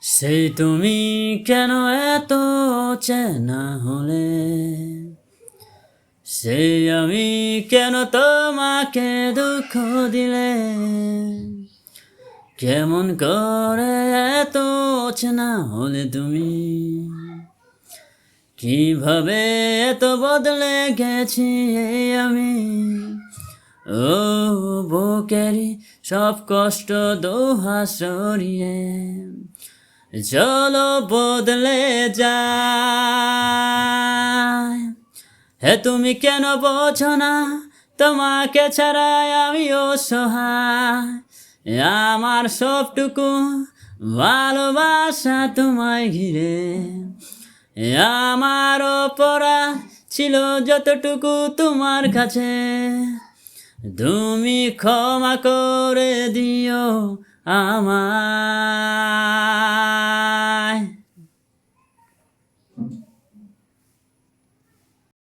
সেই তুমি কেন এত চেনা হলে, সেই আমি কেন তোমাকে দুঃখ দিলে, কেমন করে এত চেনা হলে তুমি, কিভাবে এত বদলে গেছি এই আমি। ও বুকেরই সব কষ্ট দোহা সরিয়ে চলো বদলে যায়। হে তুমি কেন বোঝো না, তোমাকে ছাড়াই আমি অসহায়। আমার সবটুকু ভালোবাসা তোমায় ঘিরে, আমার অপরাধ ছিল যতটুকু তোমার কাছে, তুমি ক্ষমা করে দিও আমায়।